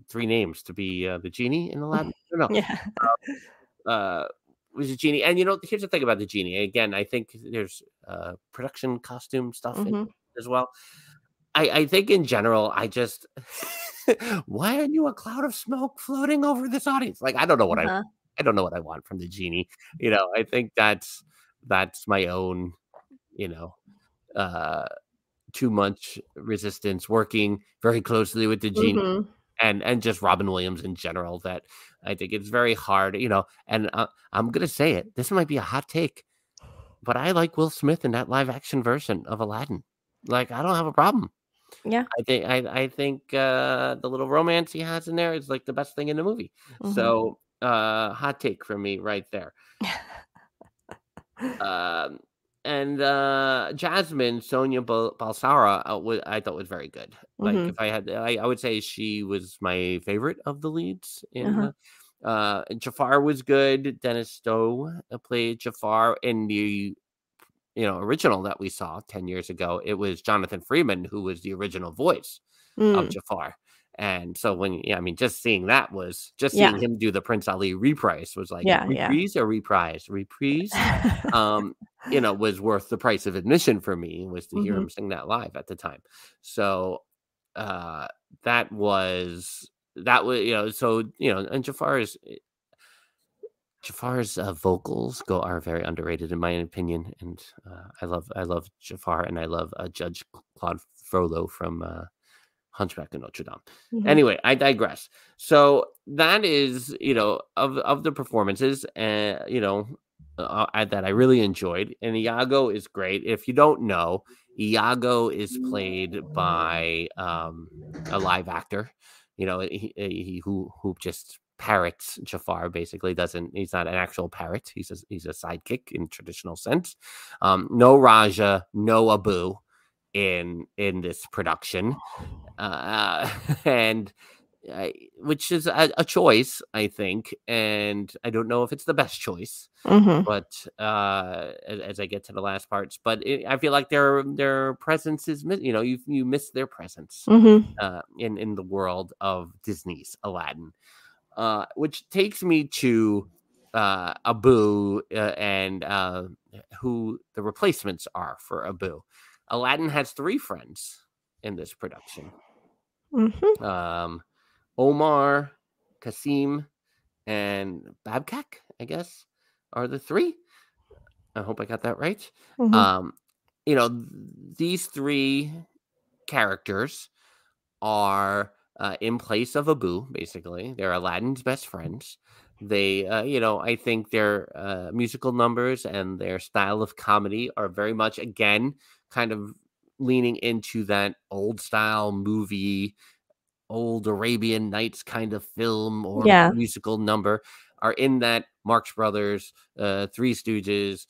three names to be the genie in Aladdin. I don't know. Yeah. Was a genie, and here's the thing about the genie. Again, I think there's production costume stuff in as well. I think in general, I just why are you a cloud of smoke floating over this audience? Like, I don't know what I don't know what I want from the genie. I think that's my own, too much resistance working very closely with the genie. And just Robin Williams in general, that I think it's very hard, and I'm going to say it. This might be a hot take, but I like Will Smith in that live action version of Aladdin. Like, I don't have a problem. Yeah. I think the little romance he has in there is like the best thing in the movie. So hot take from me right there. And Jasmine, Sonia Balsara, I thought was very good. Like, if I had, I would say she was my favorite of the leads. Jafar was good. Dennis Stowe played Jafar in the original that we saw 10 years ago. It was Jonathan Freeman who was the original voice of Jafar. And so just seeing that was just seeing him do the Prince Ali reprise was like reprise or reprise was worth the price of admission for me, was to hear him sing that live at the time. So that was and Jafar's vocals are very underrated in my opinion, and I love Jafar, and I love Judge Claude Frollo from Hunchback of Notre Dame. Anyway, I digress. So that is of the performances, that I really enjoyed, and Iago is great. If you don't know, Iago is played by a live actor, he who just parrots Jafar. Basically he's not an actual parrot, he's a sidekick in traditional sense. No Raja, no Abu in this production, and which is a choice, I think, and I don't know if it's the best choice, but as I get to the last parts, but I feel like their presence is you miss their presence in the world of Disney's Aladdin. Which takes me to Abu and who the replacements are for Abu. Aladdin has three friends in this production. Omar, Kasim, and Babkak, I guess, are the three. I hope I got that right. These three characters are in place of Abu, basically. They're Aladdin's best friends. They, I think their musical numbers and their style of comedy are very much, again, kind of leaning into that old style movie, old Arabian Nights kind of film or musical number, are in that Marx Brothers, Three Stooges,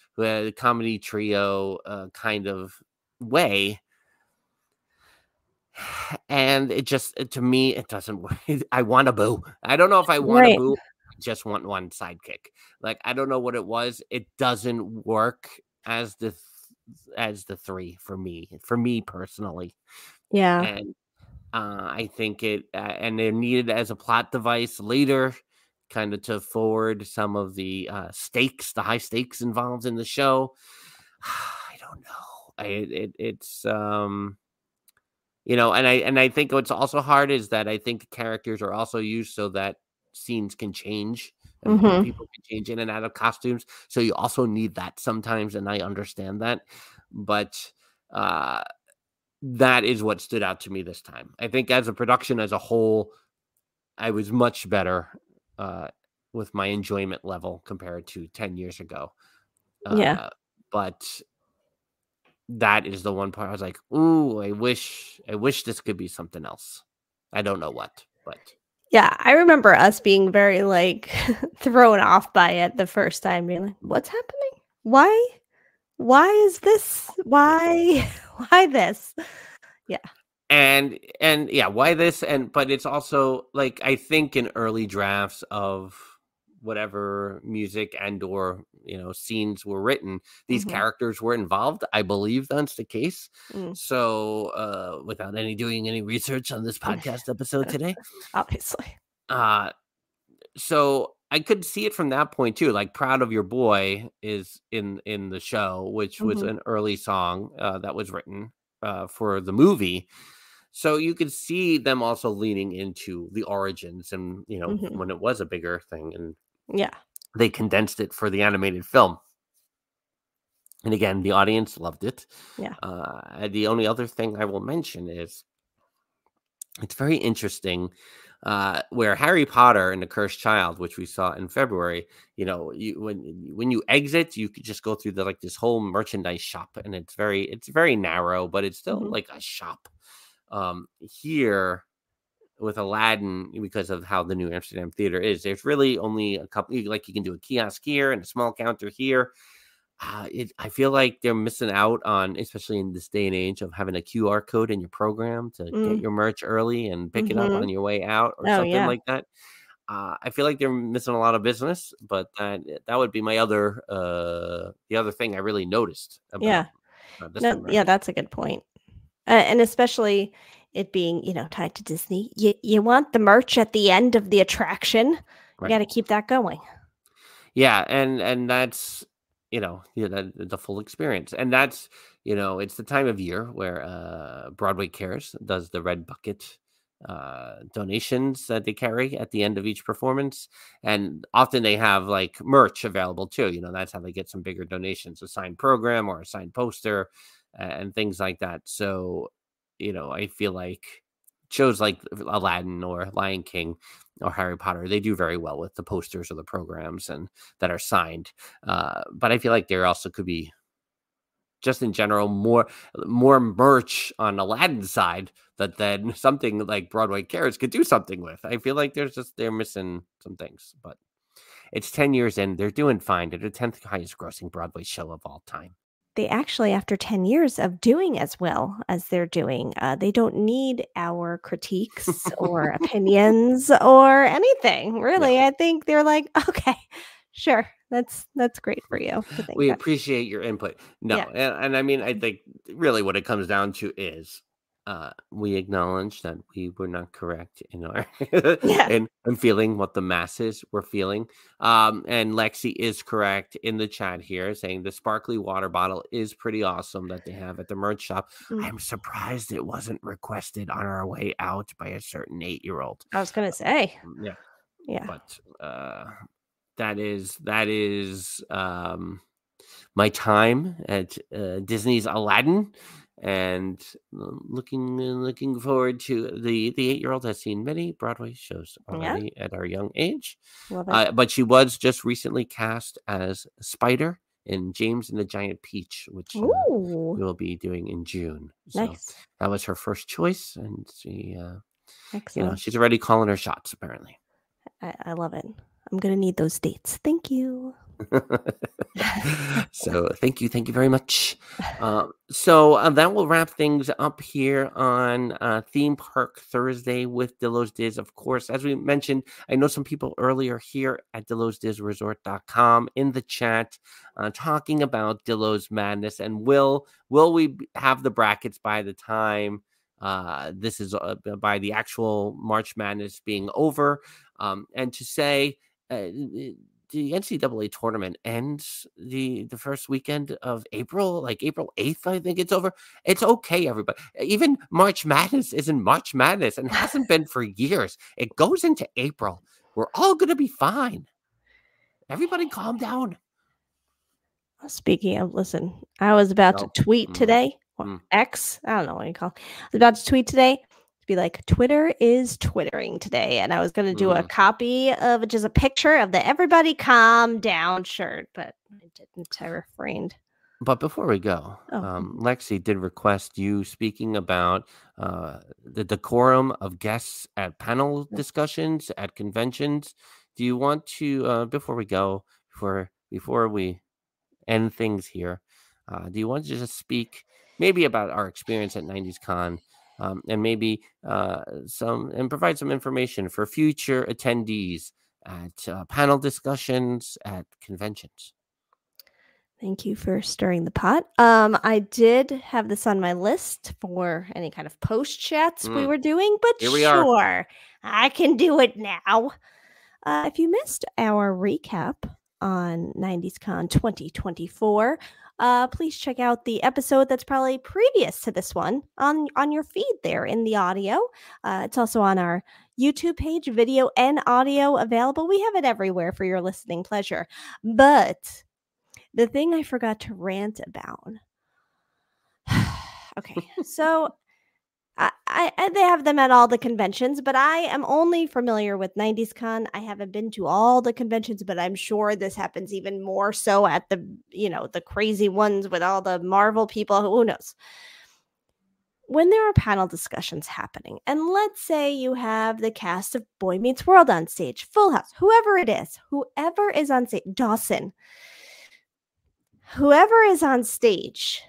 comedy trio kind of way. And it just, to me, it doesn't work. I want Abu. I don't know if I want Abu. I just want one sidekick. Like, I don't know what it was. It doesn't work as the three for me personally. And I think and they're needed as a plot device later, kind of to forward some of the the high stakes involved in the show. I don't know. It's and I think what's also hard is that I think characters are also used so that scenes can change and people can change in and out of costumes. So you also need that sometimes, and I understand that. But that is what stood out to me this time. I think as a production as a whole, I was much better with my enjoyment level compared to 10 years ago. But that is the one part I was like, ooh, I wish this could be something else. I don't know what, but yeah, I remember us being very thrown off by it the first time, being like, what's happening? Why is this? Why this? Yeah. And yeah, why this? But it's also like, I think in early drafts of whatever music and or scenes were written, these Mhm. characters were involved. I believe that's the case. Mm. So without doing any research on this podcast episode today, Obviously. so I could see it from that point too. Like "Proud of Your Boy" is in the show, which was Mhm. an early song that was written for the movie. So you could see them also leaning into the origins and, Mhm. when it was a bigger thing, and Yeah. they condensed it for the animated film. And again, the audience loved it. Yeah. The only other thing I will mention is it's very interesting where Harry Potter and the Cursed Child, which we saw in February, when you exit, you could just go through this whole merchandise shop, and it's very narrow, but it's still Mhm. like a shop. Here with Aladdin, because of how the New Amsterdam Theater is, there's really only a couple. Like you can do a kiosk here and a small counter here. I feel like they're missing out on, especially in this day and age, of having a QR code in your program to get Mm. your merch early and pick it up Mhm. on your way out or Oh, something yeah. like that. I feel like they're missing a lot of business, but that would be my the other thing I really noticed Yeah. about this No, time yeah, around. that's a good point. And especially it being, tied to Disney. You want the merch at the end of the attraction. You Right. got to keep that going. Yeah, and that's the full experience, and that's it's the time of year where Broadway Cares does the red bucket donations that they carry at the end of each performance, and often they have like merch available too. That's how they get some bigger donations, a signed program or a signed poster, and things like that. So I feel like shows like Aladdin or Lion King or Harry Potter, they do very well with the posters or the programs and that are signed. But I feel like there also could be, just in general, more merch on Aladdin's side that then something like Broadway Cares could do something with. I feel like they're missing some things, but it's 10 years in, they're doing fine. They're the 10th highest grossing Broadway show of all time. They actually, after 10 years of doing as well as they're doing, they don't need our critiques or opinions or anything. Really, I think they're like, okay, sure, that's great for you to think We that. appreciate your input. No, Yeah. and I mean, I think really what it comes down to is we acknowledge that we were not correct in our Yeah. in feeling what the masses were feeling. And Lexi is correct in the chat here, saying the sparkly water bottle is pretty awesome that they have at the merch shop. Mm. I'm surprised it wasn't requested on our way out by a certain 8-year-old. I was gonna say, Yeah, yeah, but that is my time at Disney's Aladdin, and looking forward to the 8-year-old has seen many Broadway shows already at our young age. love it. But she was just recently cast as Spider in James and the Giant Peach, which Ooh, we'll be doing in June. So nice, that was her first choice, and she excellent. she's already calling her shots apparently. I love it. I'm gonna need those dates. Thank you. So thank you very much. So that will wrap things up here on Theme Park Thursday with DIllo's Diz. Of course, as we mentioned, I know some people earlier here at DIllosDizResort.com in the chat talking about DIllo's Madness, and will we have the brackets by the time this is by the actual March Madness being over? And to say the NCAA tournament ends the first weekend of April, like April 8th, I think it's over. It's okay, everybody. Even March Madness isn't March Madness and hasn't been for years. It goes into April. We're all going to be fine. Everybody calm down. Speaking of, listen, I was about to tweet today, or X, I don't know what you call it. I was about to tweet today to be like, Twitter is twittering today. And I was going to do a copy of just a picture of the everybody calm down shirt, but I didn't. I refrained. But before we go, Lexi did request you speaking about the decorum of guests at panel discussions, at conventions. Do you want to, before we go, before we end things here, do you want to just speak maybe about our experience at 90s Con, and maybe provide some information for future attendees at panel discussions, at conventions. Thank you for stirring the pot. I did have this on my list for any kind of post chats we were doing, but Here we are. sure, I can do it now. If you missed our recap on 90s Con 2024, please check out the episode that's probably previous to this one on your feed there in the audio. It's also on our YouTube page, video and audio available. We have it everywhere for your listening pleasure. But the thing I forgot to rant about. Okay, so they have them at all the conventions, but I am only familiar with 90s Con. I haven't been to all the conventions, but I'm sure this happens even more so at the, the crazy ones with all the Marvel people. Who knows? When there are panel discussions happening, and let's say you have the cast of Boy Meets World on stage, Full House, whoever is on stage, Dawson, whoever is on stage,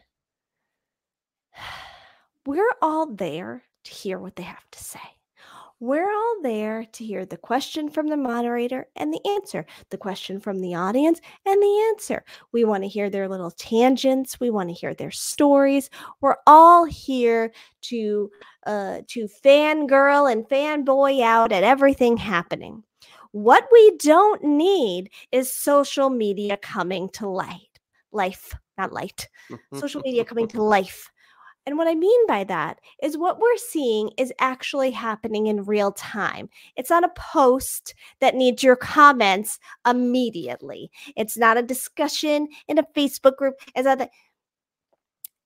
we're all there to hear what they have to say. We're all there to hear the question from the moderator and the answer, the question from the audience and the answer. We want to hear their little tangents. We want to hear their stories. We're all here to fangirl and fanboy out at everything happening. What we don't need is social media coming to social media coming to life. And what I mean by that is what we're seeing is actually happening in real time. It's not a post that needs your comments immediately. It's not a discussion in a Facebook group. It's not that.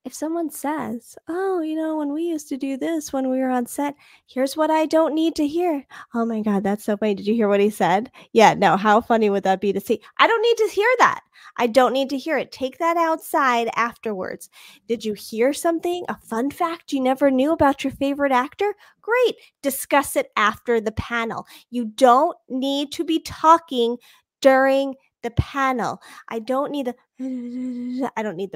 If someone says, oh, when we used to do this when we were on set, here's what I don't need to hear. Oh my God, that's so funny. Did you hear what he said? Yeah, no, how funny would that be to see? I don't need to hear that. I don't need to hear it. Take that outside afterwards. Did you hear something? A fun fact you never knew about your favorite actor? Great. Discuss it after the panel. You don't need to be talking during the panel. I don't need the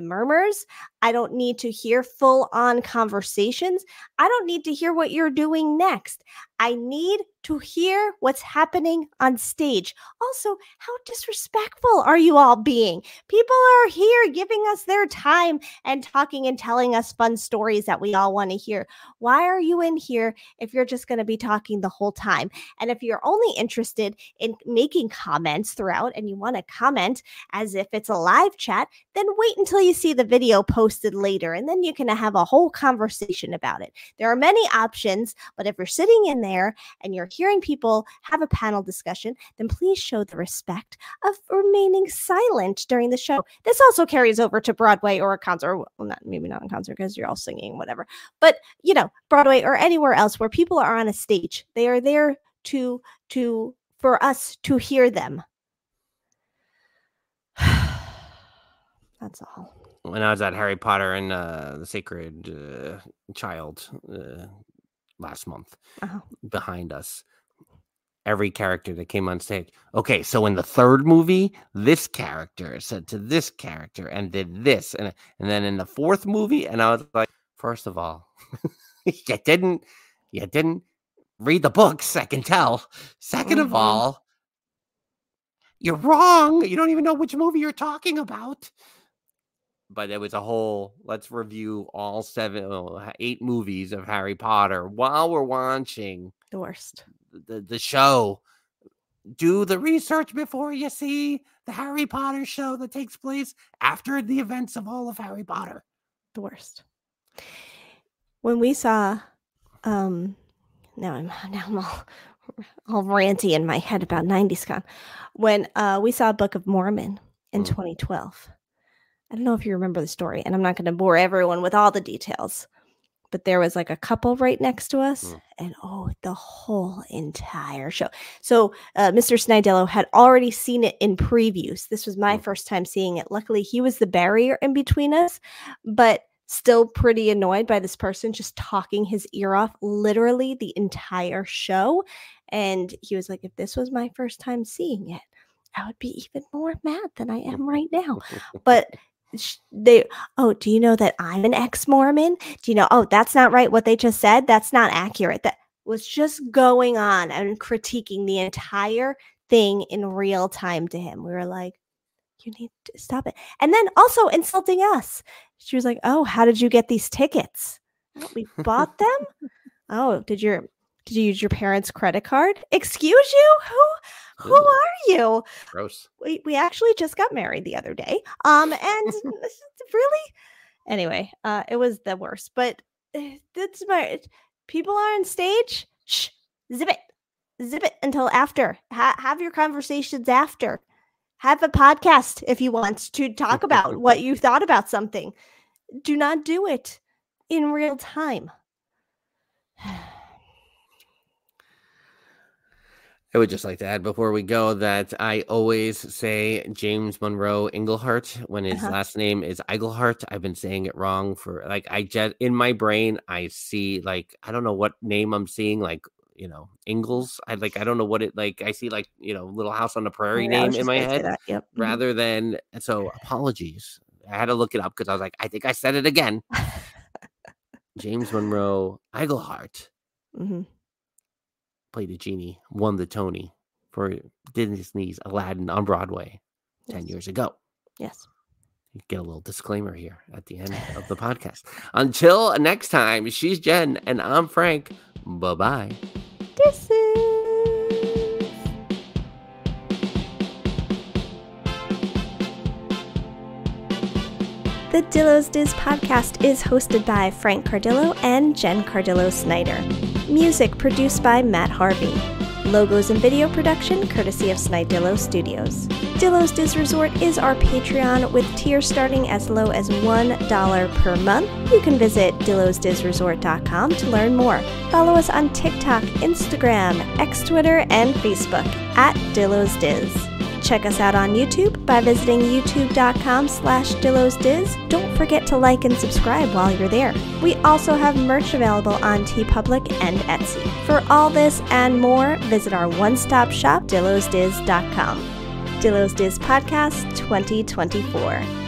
murmurs. I don't need to hear full-on conversations. I don't need to hear what you're doing next. I need to hear what's happening on stage. Also, how disrespectful are you all being? People are here giving us their time and talking and telling us fun stories that we all want to hear. Why are you in here if you're just going to be talking the whole time? And if you're only interested in making comments throughout and you want to comment as if it's a live chat, then wait until you see the video posted later, and then you can have a whole conversation about it. There are many options, but if you're sitting in there and you're hearing people have a panel discussion, then please show the respect of remaining silent during the show. This also carries over to Broadway or a concert. Well, maybe not a concert because you're all singing, whatever. But, Broadway or anywhere else where people are on a stage, they are there for us to hear them. That's all. When I was at Harry Potter and the Sacred Child last month, behind us, every character that came on stage. Okay, so in the third movie, this character said to this character and did this, and then in the fourth movie, and I was like, first of all, you didn't read the books. I can tell. Second of all, you're wrong. You don't even know which movie you're talking about. But it was a whole, let's review all 8 movies of Harry Potter while we're watching the worst. The show. Do the research before you see the Harry Potter show that takes place after the events of all of Harry Potter. The worst. When we saw, now I'm all ranty in my head about 90s Con. When we saw Book of Mormon in 2012. I don't know if you remember the story, and I'm not going to bore everyone with all the details, but there was like a couple right next to us, and the whole entire show. So Mr. Snidello had already seen it in previews. This was my first time seeing it. Luckily, he was the barrier in between us, but still pretty annoyed by this person just talking his ear off literally the entire show. And he was like, if this was my first time seeing it, I would be even more mad than I am right now. But do you know that I'm an ex-Mormon? Do you know, that's not right what they just said? That's not accurate. That was just going on and critiquing the entire thing in real time to him. We were like, you need to stop it. And then also insulting us. She was like, oh, how did you get these tickets? Oh, we bought them? Oh, did you use your parents' credit card? Excuse you? Who are you? Gross. We actually just got married the other day. And really, anyway, it was the worst. But that's people are on stage. Shh, zip it until after. Have your conversations after. Have a podcast if you want to talk about what you thought about something. Do not do it in real time. I would just like to add before we go that I always say James Monroe Englehart when his last name is Eigelhart. I've been saying it wrong for in my brain, I see I don't know what name I'm seeing, Ingalls. I don't know what it I see Little House on the Prairie name in my head rather than, so apologies. I had to look it up because I was like, I think I said it again. James Monroe Eigelhart. Mm-hmm. Played a genie, won the Tony for Disney's Aladdin on Broadway 10 years ago. Yes. You get a little disclaimer here at the end of the podcast. Until next time, she's Jen and I'm Frank. Bye-bye. This The Dillo's Diz podcast is hosted by Frank Cardillo and Jen Cardillo-Snyder. Music produced by Matt Harvey. Logos and video production courtesy of DIllo Studios. Dillo's Diz Resort is our Patreon with tiers starting as low as $1 per month. You can visit DillosDizResort.com to learn more. Follow us on TikTok, Instagram, X Twitter, and Facebook at Dillo's Diz. Check us out on YouTube by visiting youtube.com/DillosDiz. Don't forget to like and subscribe while you're there. We also have merch available on TeePublic and Etsy. For all this and more, visit our one-stop shop, DillosDiz.com. Dillo's Diz Podcast 2024.